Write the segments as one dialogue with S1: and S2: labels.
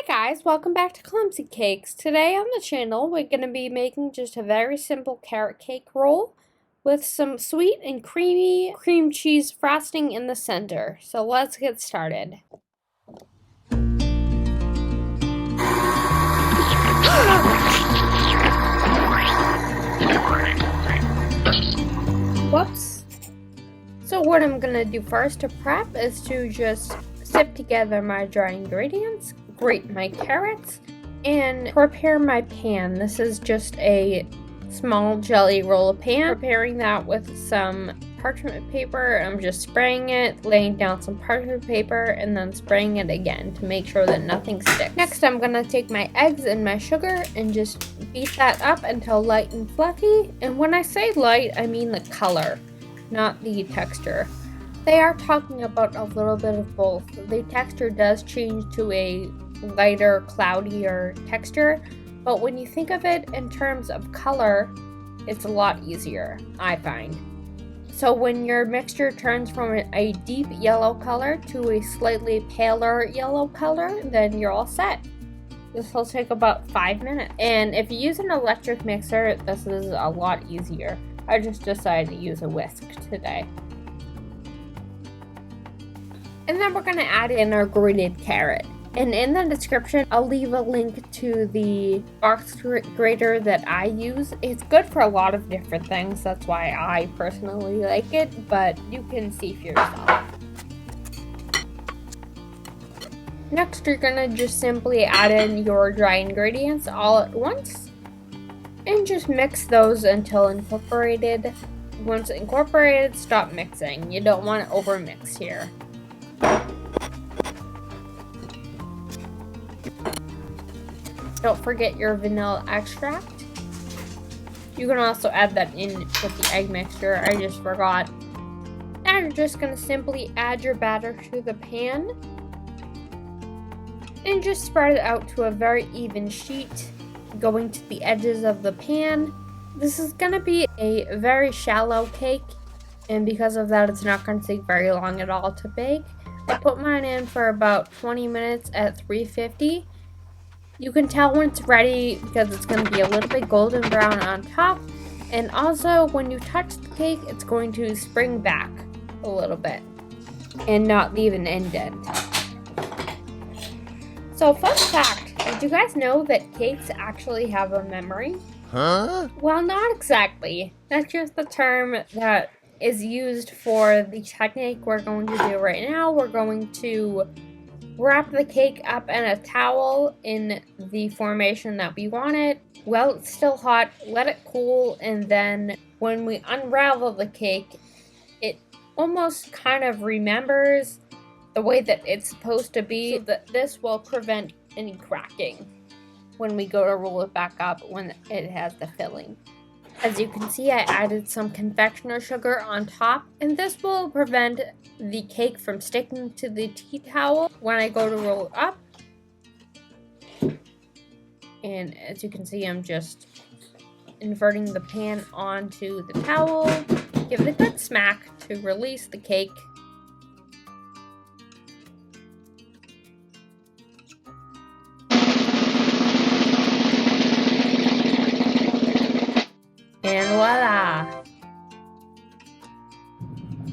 S1: Guys, welcome back to Clumsy Cakes. Today on the channel we're going to be making just a very simple carrot cake roll with some sweet and creamy cream cheese frosting in the center. So let's get started. Whoops. So what I'm going to do first to prep is to just sift together my dry ingredients, grate my carrots, and prepare my pan. This is just a small jelly roll pan. Preparing that with some parchment paper. I'm just spraying it, laying down some parchment paper, and then spraying it again to make sure that nothing sticks. Next, I'm gonna take my eggs and my sugar and just beat that up until light and fluffy. And when I say light, I mean the color, not the texture. They are talking about a little bit of both. The texture does change to a lighter, cloudier texture, but when you think of it in terms of color, it's a lot easier, I find. So when your mixture turns from a deep yellow color to a slightly paler yellow color, then you're all set. This will take about 5 minutes. And if you use an electric mixer, this is a lot easier. I just decided to use a whisk today. And then we're going to add in our grated carrot. And in the description, I'll leave a link to the box grater that I use. It's good for a lot of different things. That's why I personally like it, but you can see for yourself. Next, you're going to just simply add in your dry ingredients all at once. And just mix those until incorporated. Once incorporated, stop mixing. You don't want to overmix here. Don't forget your vanilla extract. You can also add that in with the egg mixture. I just forgot. Now you're just going to simply add your batter to the pan and just spread it out to a very even sheet, going to the edges of the pan. This is going to be a very shallow cake, and because of that, it's not going to take very long at all to bake. I put mine in for about 20 minutes at 350. You can tell when it's ready because it's going to be a little bit golden brown on top. And also, when you touch the cake, it's going to spring back a little bit and not leave an indent. So, fun fact, did you guys know that cakes actually have a memory? Huh? Well, not exactly. That's just the term that is used for the technique we're going to do right now. We're going to wrap the cake up in a towel in the formation that we want it. While it's still hot, let it cool, and then when we unravel the cake, it almost kind of remembers the way that it's supposed to be, so that this will prevent any cracking when we go to roll it back up when it has the filling. As you can see, I added some confectioner sugar on top, and this will prevent the cake from sticking to the tea towel when I go to roll it up. And as you can see, I'm just inverting the pan onto the towel. Give it a good smack to release the cake. And voila!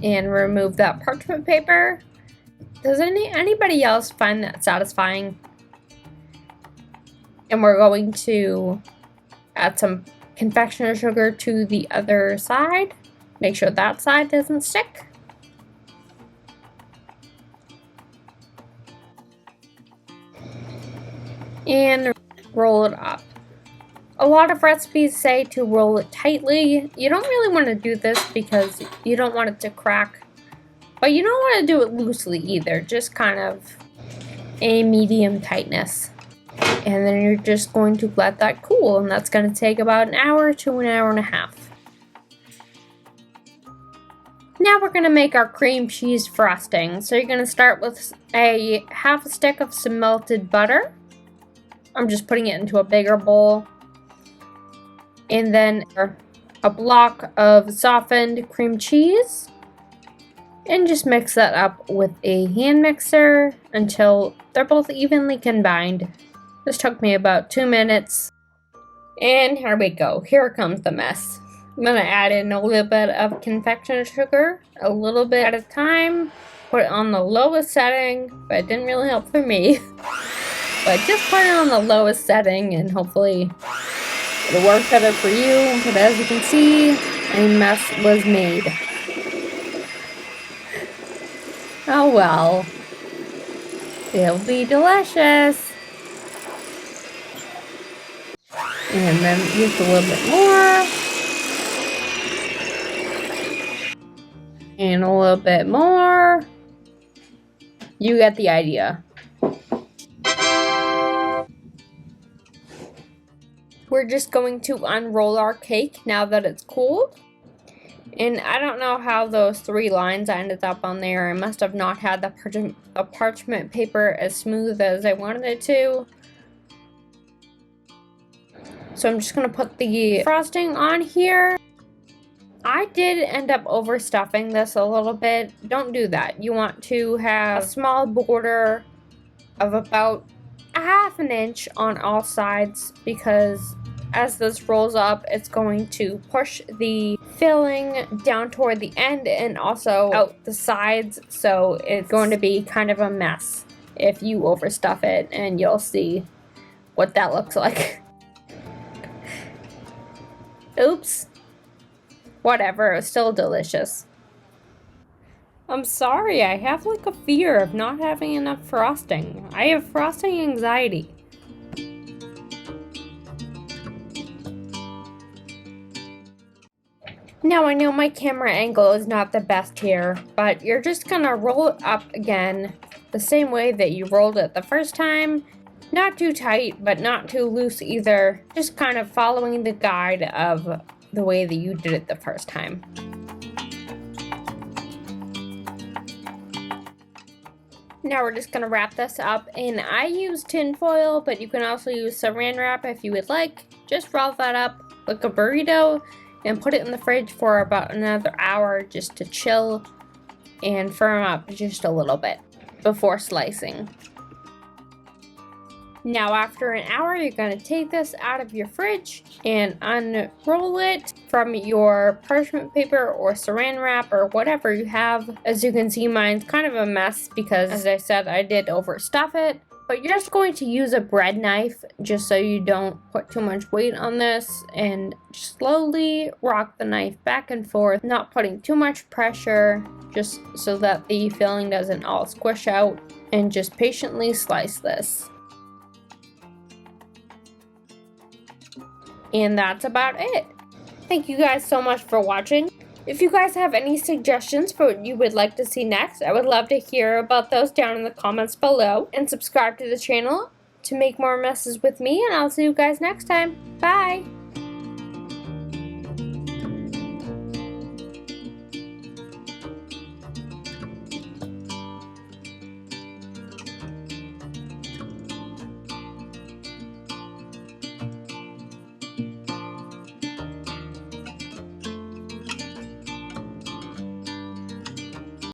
S1: And remove that parchment paper. Does anybody else find that satisfying? And we're going to add some confectioner sugar to the other side. Make sure that side doesn't stick. And roll it up. A lot of recipes say to roll it tightly. You don't really want to do this because you don't want it to crack. But you don't want to do it loosely either. Just kind of a medium tightness. And then you're just going to let that cool. And that's going to take about an hour to an hour and a half. Now we're going to make our cream cheese frosting. So you're going to start with a half a stick of some melted butter. I'm just putting it into a bigger bowl. And then a block of softened cream cheese. And just mix that up with a hand mixer until they're both evenly combined. This took me about 2 minutes. And here we go. Here comes the mess. I'm gonna add in a little bit of confectioner sugar, a little bit at a time. Put it on the lowest setting, but it didn't really help for me. But just put it on the lowest setting and hopefully it'll work better for you. But as you can see, a mess was made. Oh well. It'll be delicious. And then just a little bit more. And a little bit more. You get the idea. We're just going to unroll our cake now that it's cooled. And I don't know how those 3 lines ended up on there. I must have not had the parchment paper as smooth as I wanted it to. So I'm just going to put the frosting on here. I did end up overstuffing this a little bit. Don't do that. You want to have a small border of about a ½ inch on all sides, because as this rolls up, it's going to push the filling down toward the end and also out the sides, so it's going to be kind of a mess if you overstuff it, and you'll see what that looks like. Oops. Whatever, it's still delicious. I'm sorry, I have like a fear of not having enough frosting. I have frosting anxiety. Now I know my camera angle is not the best here, but you're just gonna roll it up again the same way that you rolled it the first time. Not too tight, but not too loose either. Just kind of following the guide of the way that you did it the first time. Now we're just gonna wrap this up, and I use tin foil, but you can also use saran wrap if you would like. Just roll that up like a burrito and put it in the fridge for about another hour just to chill and firm up just a little bit before slicing. Now after an hour, you're going to take this out of your fridge and unroll it from your parchment paper or saran wrap or whatever you have. As you can see, mine's kind of a mess because, as I said, I did overstuff it. But you're just going to use a bread knife just so you don't put too much weight on this, and slowly rock the knife back and forth, not putting too much pressure, just so that the filling doesn't all squish out, and just patiently slice this. And that's about it. Thank you guys so much for watching. If you guys have any suggestions for what you would like to see next, I would love to hear about those down in the comments below. And subscribe to the channel to make more messes with me, and I'll see you guys next time. Bye!